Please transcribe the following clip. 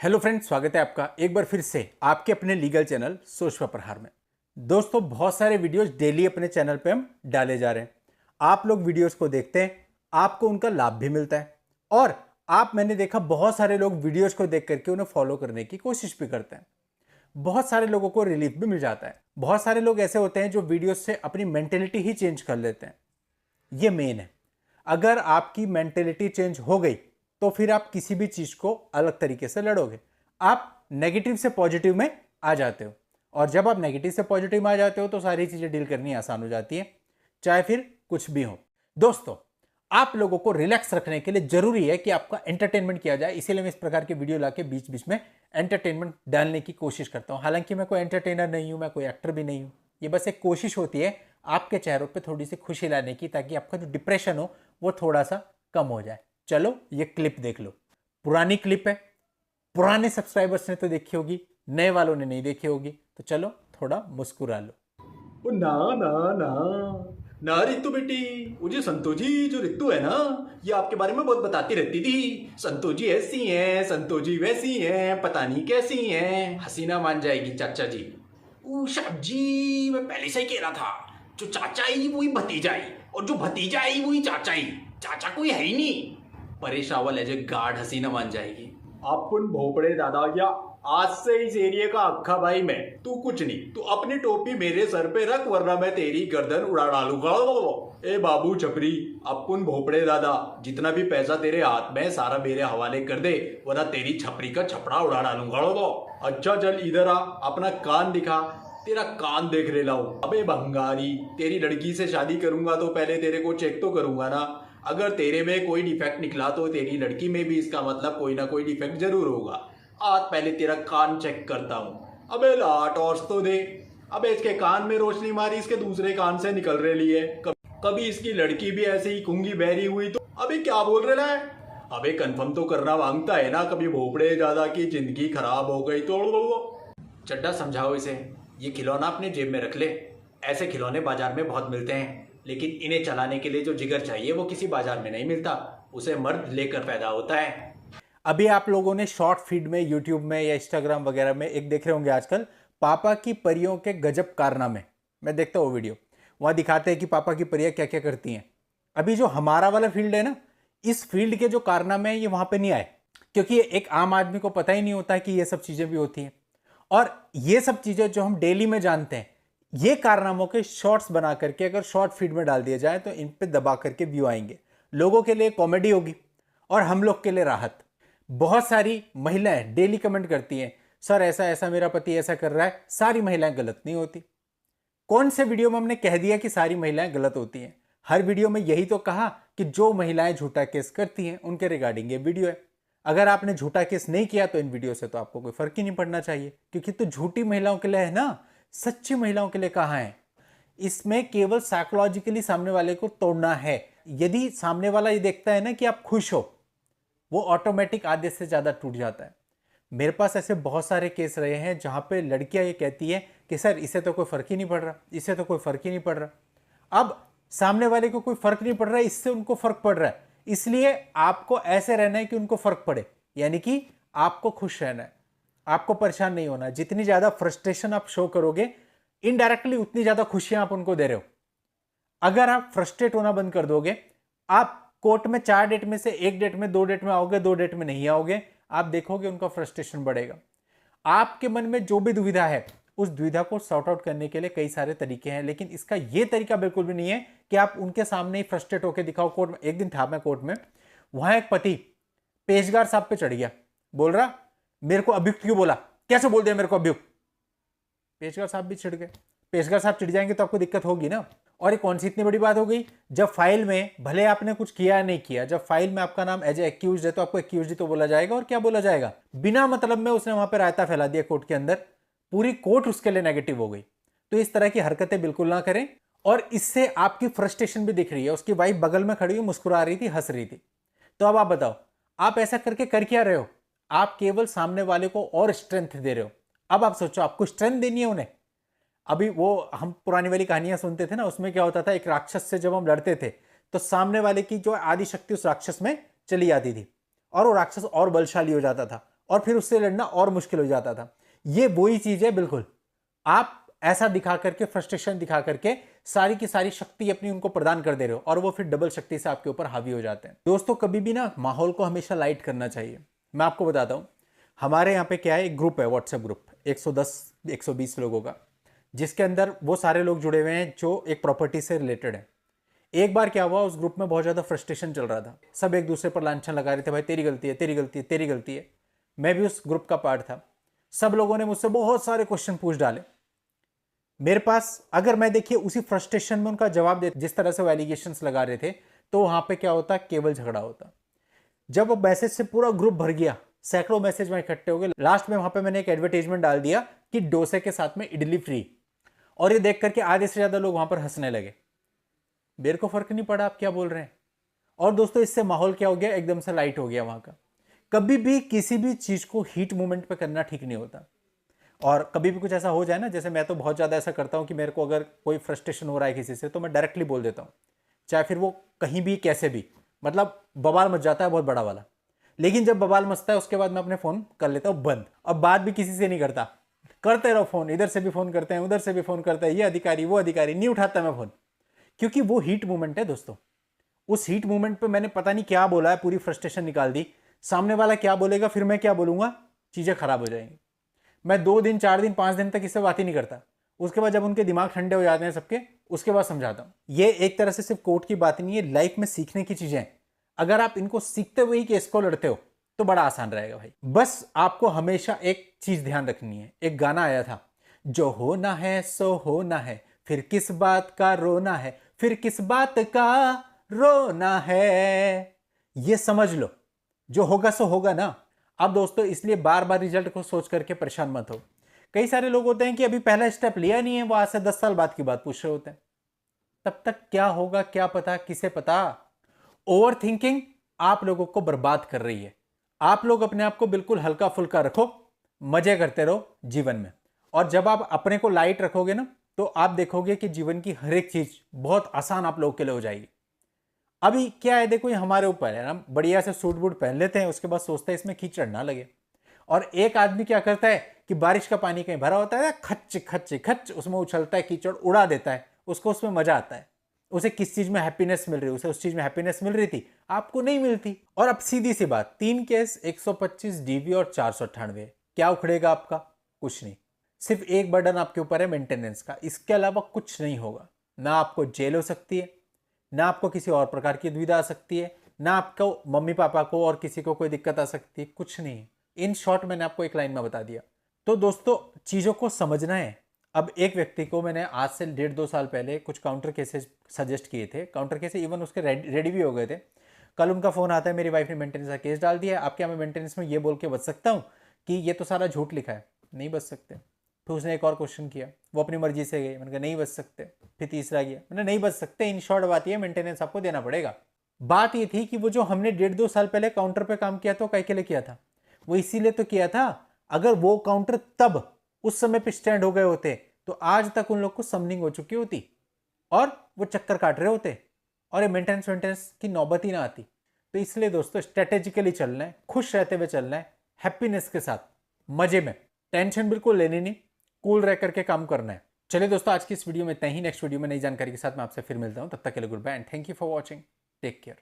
Hello friends, स्वागत है आपका एक बार फिर से आपके अपने लीगल चैनल सोच पर प्रहार में। दोस्तों, बहुत सारे वीडियोस डेली अपने चैनल पे हम डाले जा रहे हैं। आप लोग वीडियोस को देखते हैं, आपको उनका लाभ भी मिलता है और मैंने देखा बहुत सारे लोग वीडियोस को देख करके उन्हें फॉलो करने की कोशिश भी करते हैं। बहुत सारे लोगों को रिलीफ भी मिल जाता है। बहुत सारे लोग ऐसे होते हैं जो वीडियोस से अपनी मेंटेलिटी ही चेंज कर लेते हैं। ये मेन है। अगर आपकी मेंटेलिटी चेंज हो गई तो फिर आप किसी भी चीज को अलग तरीके से लड़ोगे। आप नेगेटिव से पॉजिटिव में आ जाते हो और जब आप नेगेटिव से पॉजिटिव में आ जाते हो तो सारी चीजें डील करनी आसान हो जाती है, चाहे फिर कुछ भी हो। दोस्तों, आप लोगों को रिलैक्स रखने के लिए जरूरी है कि आपका एंटरटेनमेंट किया जाए, इसीलिए मैं इस प्रकार के वीडियो लाके बीच बीच में एंटरटेनमेंट डालने की कोशिश करता हूं। हालांकि मैं कोई एंटरटेनर नहीं हूं, मैं कोई एक्टर भी नहीं हूं। ये बस एक कोशिश होती है आपके चेहरों पे थोड़ी सी खुशी लाने की, ताकि आपका जो डिप्रेशन हो वो थोड़ा सा कम हो जाए। चलो ये क्लिप देख लो। पुरानी क्लिप है, पुराने सब्सक्राइबर्स ने तो देखी होगी, नए वालों ने नहीं देखी होगी, तो चलो थोड़ा मुस्कुरा लो। ओ ना ना ना ना रितु बेटी, वो जो संतो जी जो रितु है ना, ये आपके बारे में बहुत बताती रहती थी। संतो जी ऐसी हैं, संतो जी वैसी हैं, पता नहीं कैसी हैं। हसीना मान जाएगी चाचा जी। साहब जी, मैं पहले से ही कह रहा था, जो चाचा आई वही भतीजा आई, और जो भतीजा आई वही चाचा आई। चाचा कोई है ही नहीं। Paresh Rawal as a guard Haseena Maan Jaayegi. अपन भोपड़े दादा क्या, आज से इस एरिया का अक्खा भाई मैं। तू कुछ नहीं, तू अपनी टोपी मेरे सर पे रख, वरना मैं तेरी गर्दन उड़ा डालूंगा। ए बाबू छपरी, अपन भोपड़े दादा, जितना भी पैसा तेरे हाथ में सारा मेरे हवाले कर दे, वरना तेरी छपरी का छपड़ा उड़ा डालूंगा। अच्छा चल इधर आ, अपना कान दिखा, तेरा कान देख ले लाऊं। अबे भंगारी, तेरी लड़की से शादी करूंगा तो पहले तेरे को चेक तो करूंगा ना। अगर तेरे में कोई डिफेक्ट निकला तो तेरी लड़की में भी इसका मतलब कोई ना कोई डिफेक्ट जरूर होगा। आज पहले तेरा कान चेक करता हूँ। अबे ला टॉर्च तो दे। अबे इसके कान में रोशनी मारी, इसके दूसरे कान से निकल रही है। कभी इसकी लड़की भी ऐसे ही गूंगी बहरी हुई तो अबे क्या बोल रहा है। अबे कंफर्म तो करना मांगता है ना, कभी भोपड़े दादा की जिंदगी खराब हो गई तो। चड्डा समझाओ इसे, ये खिलौना अपने जेब में रख ले। ऐसे खिलौने बाजार में बहुत मिलते हैं, लेकिन इन्हें चलाने के लिए जो जिगर चाहिए वो किसी बाजार में नहीं मिलता, उसे मर्द लेकर पैदा होता है। अभी आप लोगों ने शॉर्ट फीड में, यूट्यूब में या इंस्टाग्राम वगैरह में एक देख रहे होंगे आजकल, पापा की परियों के गजब कारनामे। मैं देखता हूँ वीडियो, वहां दिखाते हैं कि पापा की परियां क्या क्या करती हैं। अभी जो हमारा वाला फील्ड है ना, इस फील्ड के जो कारनामे हैं ये वहां पे नहीं आए, क्योंकि एक आम आदमी को पता ही नहीं होता कि ये सब चीजें भी होती हैं। और ये सब चीजें जो हम डेली में जानते हैं, ये कारनामों के शॉर्ट्स बना करके अगर शॉर्ट फीड में डाल दिया जाए तो इन पे दबा करके व्यू आएंगे। लोगों के लिए कॉमेडी होगी और हम लोग के लिए राहत। बहुत सारी महिलाएं डेली कमेंट करती हैं, सर ऐसा ऐसा मेरा पति ऐसा कर रहा है। सारी महिलाएं गलत नहीं होती। कौन से वीडियो में हमने कह दिया कि सारी महिलाएं गलत होती हैं? हर वीडियो में यही तो कहा कि जो महिलाएं झूठा केस करती हैं उनके रिगार्डिंग ये वीडियो है। अगर आपने झूठा केस नहीं किया तो इन वीडियो से तो आपको कोई फर्क ही नहीं पड़ना चाहिए, क्योंकि तो झूठी महिलाओं के लिए है ना, सच्ची महिलाओं के लिए कहां है। इसमें केवल साइकोलॉजिकली सामने वाले को तोड़ना है। यदि सामने वाला ये देखता है ना कि आप खुश हो, वो ऑटोमेटिक आधे से ज्यादा टूट जाता है। मेरे पास ऐसे बहुत सारे केस रहे हैं जहां पे लड़कियां ये कहती है कि सर इसे तो कोई फर्क ही नहीं पड़ रहा, इसे तो कोई फर्क ही नहीं पड़ रहा। अब सामने वाले को कोई फर्क नहीं पड़ रहा है, इससे उनको फर्क पड़ रहा है, इसलिए आपको ऐसे रहना है कि उनको फर्क पड़े, यानी कि आपको खुश रहना है, आपको परेशान नहीं होना। जितनी ज्यादा फ्रस्ट्रेशन आप शो करोगे, इनडायरेक्टली उतनी ज्यादा खुशियां आप उनको दे रहे हो। अगर आप फ्रस्ट्रेट होना बंद कर दोगे, आप कोर्ट में 4 डेट में से 1 डेट में, 2 डेट में आओगे, 2 डेट में नहीं आओगे, आप देखोगे उनका फ्रस्ट्रेशन बढ़ेगा। आपके मन में जो भी दुविधा है, उस दुविधा को सॉर्ट आउट करने के लिए कई सारे तरीके हैं, लेकिन इसका यह तरीका बिल्कुल भी नहीं है कि आप उनके सामने ही फ्रस्ट्रेट होकर दिखाओ। कोर्ट में एक दिन था मैं कोर्ट में, वहां एक पति पेशगार साहब पे चढ़ गया, बोल रहा मेरे को अभियुक्त क्यों बोला, कैसे बोल दिया मेरे को अभियुक्त। पेशगार साहब भी चिढ़ गए। पेशगार साहब चिढ़ जाएंगे तो आपको दिक्कत होगी ना। और ये कौन सी इतनी बड़ी बात हो गई, जब फाइल में भले आपने कुछ किया या नहीं किया, जब फाइल में आपका नाम एज ए एक्यूज्ड है तो आपको एक्यूज्ड ही तो बोला जाएगा। और क्या बोला जाएगा, बिना मतलब में उसने वहां पर रायता फैला दिया कोर्ट के अंदर, पूरी कोर्ट उसके लिए नेगेटिव हो गई। तो इस तरह की हरकतें बिल्कुल ना करें। और इससे आपकी फ्रस्ट्रेशन भी दिख रही है। उसकी वाइफ बगल में खड़ी हुई मुस्कुरा रही थी, हंस रही थी। तो अब आप बताओ, आप ऐसा करके कर क्या रहे हो? आप केवल सामने वाले को और स्ट्रेंथ दे रहे हो। अब आप सोचो, आपको स्ट्रेंथ देनी है उन्हें। अभी वो हम पुरानी वाली कहानियां सुनते थे ना, उसमें क्या होता था, एक राक्षस से जब हम लड़ते थे तो सामने वाले की जो आदि शक्ति उस राक्षस में चली जाती थी और वो राक्षस और बलशाली हो जाता था और फिर उससे लड़ना और मुश्किल हो जाता था। ये वही चीज है बिल्कुल, आप ऐसा दिखा करके, फ्रस्ट्रेशन दिखा करके सारी की सारी शक्ति अपनी उनको प्रदान कर दे रहे हो और वो फिर डबल शक्ति से आपके ऊपर हावी हो जाते हैं। दोस्तों कभी भी ना माहौल को हमेशा लाइट करना चाहिए। मैं आपको बताता हूं, हमारे यहाँ पे क्या है, एक ग्रुप है, व्हाट्सएप ग्रुप 110 120 लोगों का, जिसके अंदर वो सारे लोग जुड़े हुए हैं जो एक प्रॉपर्टी से रिलेटेड है। एक बार क्या हुआ, उस ग्रुप में बहुत ज्यादा फ्रस्ट्रेशन चल रहा था, सब एक दूसरे पर लांछन लगा रहे थे, भाई तेरी गलती है, तेरी गलती है, तेरी गलती है। मैं भी उस ग्रुप का पार्ट था। सब लोगों ने मुझसे बहुत सारे क्वेश्चन पूछ डाले मेरे पास। अगर मैं देखिए उसी फ्रस्ट्रेशन में उनका जवाब दे, जिस तरह से वो एलिगेशंस लगा रहे थे, तो वहां पे क्या होता, केवल झगड़ा होता। जब वो मैसेज से पूरा ग्रुप भर गया, सैकड़ों मैसेज में इकट्ठे हो गए, लास्ट में वहां पे मैंने एक एडवर्टाइजमेंट डाल दिया कि डोसे के साथ में इडली फ्री, और ये देख करके आधे से ज्यादा लोग वहां पर हंसने लगे। मेरे को फर्क नहीं पड़ा आप क्या बोल रहे हैं। और दोस्तों इससे माहौल क्या हो गया, एकदम से लाइट हो गया वहां का। कभी भी किसी भी चीज को हीट मूवमेंट पे करना ठीक नहीं होता। और कभी भी कुछ ऐसा हो जाए ना, जैसे मैं तो बहुत ज्यादा ऐसा करता हूं कि मेरे को अगर कोई फ्रस्ट्रेशन हो रहा है किसी से, तो मैं डायरेक्टली बोल देता हूं, चाहे फिर वो कहीं भी कैसे भी, मतलब बवाल मच जाता है बहुत बड़ा वाला। लेकिन जब बवाल मचता है उसके बाद मैं अपने फोन कर लेता हूं बंद। अब बात भी किसी से नहीं करता, करते रहो फोन, इधर से भी फोन करते हैं, उधर से भी फोन करते हैं, ये अधिकारी वो अधिकारी, नहीं उठाता मैं फोन। क्योंकि वो हीट मूवमेंट है दोस्तों। उस हीट मूवमेंट पे मैंने पता नहीं क्या बोला है, पूरी फ्रस्ट्रेशन निकाल दी। सामने वाला क्या बोलेगा, फिर मैं क्या बोलूंगा, चीजें खराब हो जाएंगी। मैं 2 दिन 4 दिन 5 दिन तक इससे बात ही नहीं करता। उसके बाद जब उनके दिमाग ठंडे हो जाते हैं सबके, उसके बाद समझाता हूं। ये एक तरह से सिर्फ कोर्ट की बात नहीं है, लाइफ में सीखने की चीजें हैं। अगर आप इनको सीखते हुए ही केस को लड़ते हो तो बड़ा आसान रहेगा भाई। बस आपको हमेशा एक चीज ध्यान रखनी है। एक गाना आया था, जो होना है सो होना है, फिर किस बात का रोना है, फिर किस बात का रोना है। ये समझ लो, जो होगा सो होगा ना। अब दोस्तों इसलिए बार बार रिजल्ट को सोच करके परेशान मत हो। कई सारे लोग होते हैं कि अभी पहला स्टेप लिया नहीं है, वो आज से 10 साल बाद की बात पूछ रहे होते हैं। तब तक क्या होगा क्या पता, किसे पता। ओवर थिंकिंग आप लोगों को बर्बाद कर रही है। आप लोग अपने आप को बिल्कुल हल्का फुल्का रखो, मजे करते रहो जीवन में। और जब आप अपने को लाइट रखोगे ना, तो आप देखोगे कि जीवन की हर एक चीज बहुत आसान आप लोगों के लिए हो जाएगी। अभी क्या है, देखो ये हमारे ऊपर है, हम बढ़िया से सूट बूट पहन लेते हैं, उसके बाद सोचते हैं इसमें कीचड़ ना लगे। और एक आदमी क्या करता है कि बारिश का पानी कहीं भरा होता है, खच खच खच उसमें उछलता है, कीचड़ उड़ा देता है, उसको उसमें मजा आता है। उसे किस चीज में हैप्पीनेस मिल रही है, उसे उस चीज में हैप्पीनेस मिल रही थी, आपको नहीं मिलती। और अब सीधी सी बात, 3 केस 125 डीवी और 498, क्या उखड़ेगा आपका, कुछ नहीं। सिर्फ एक बर्डन आपके ऊपर है मेंटेनेंस का, इसके अलावा कुछ नहीं होगा। ना आपको जेल हो सकती है, ना आपको किसी और प्रकार की दुविधा आ सकती है, ना आपको मम्मी पापा को और किसी को कोई दिक्कत आ सकती है, कुछ नहीं। इन शॉर्ट मैंने आपको एक लाइन में बता दिया। तो दोस्तों चीजों को समझना है। अब एक व्यक्ति को मैंने आज से 1.5-2 साल पहले कुछ काउंटर केसेस सजेस्ट किए थे, काउंटर केसेस इवन उसके रेडी भी हो गए थे। कल उनका फोन आता है, मेरी वाइफ ने मेंटेनेंस का केस डाल दिया है, आप क्या मैं मेंटेनेंस में ये बोल के बच सकता हूँ कि ये तो सारा झूठ लिखा है, नहीं बच सकते। फिर उसने एक और क्वेश्चन किया, वो अपनी मर्जी से गई, मैंने कहा नहीं बच सकते। फिर तीसरा किया, मैंने नहीं बच सकते। इन शॉर्ट बात ये, मेंटेनेंस आपको देना पड़ेगा। बात ये थी कि वो जो हमने 1.5-2 साल पहले काउंटर पे काम किया था, वो के लिए किया था, वो इसीलिए तो किया था। अगर वो काउंटर तब उस समय पे स्टैंड हो गए होते तो आज तक उन लोग को समनिंग हो चुकी होती और वो चक्कर काट रहे होते और ये मेंटेनेंस की नौबत ही ना आती। तो इसलिए दोस्तों स्ट्रेटेजिकली चलना है, खुश रहते हुए चलना है, हैप्पीनेस के साथ, मजे में, टेंशन बिल्कुल लेनी नहीं, कूल रह करके काम करना है। चलिए दोस्तों आज की इस वीडियो में इतना ही। नेक्स्ट वीडियो में नई जानकारी के साथ मैं आपसे फिर मिलता हूं, तब तक के लिए goodbye and thank you for watching, take care.